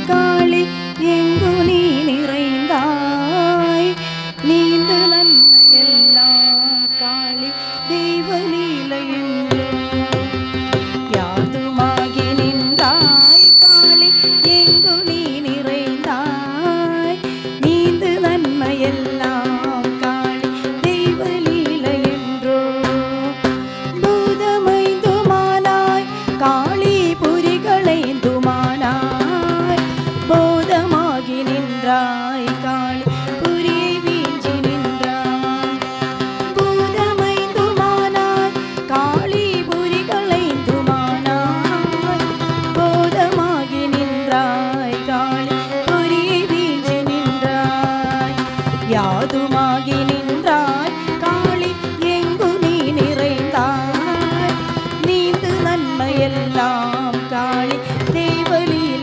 காளி எங்கு நீ நிறைந்தாய் நீந்து நன்மையெல்லாம் காளி தெய்வலீலை என்று யாதுமாகி நின்றாய் காளி எங்கு நீ நிறைந்தாய் நீந்து நன்மையெல்லாம் காளி தெய்வலீலை என்றோ பூதமைந்துமானாய் காளி புரிகளைந்துமானாய் போதமாகி நின்றாய் காளி புரியை வீஞ்சி நின்றாய் பூதமைந்துமானாய் காளி புரிகளைந்துமானாய் போதமாகி நின்றாய் காளி புரியை வீஞ்சி நின்றாய் யாதுமாகி நின்றாய் காளி எங்கு நீ நிறைந்தாய் நீந்து நன்மையெல்லாம் காளி தெய்வலீலை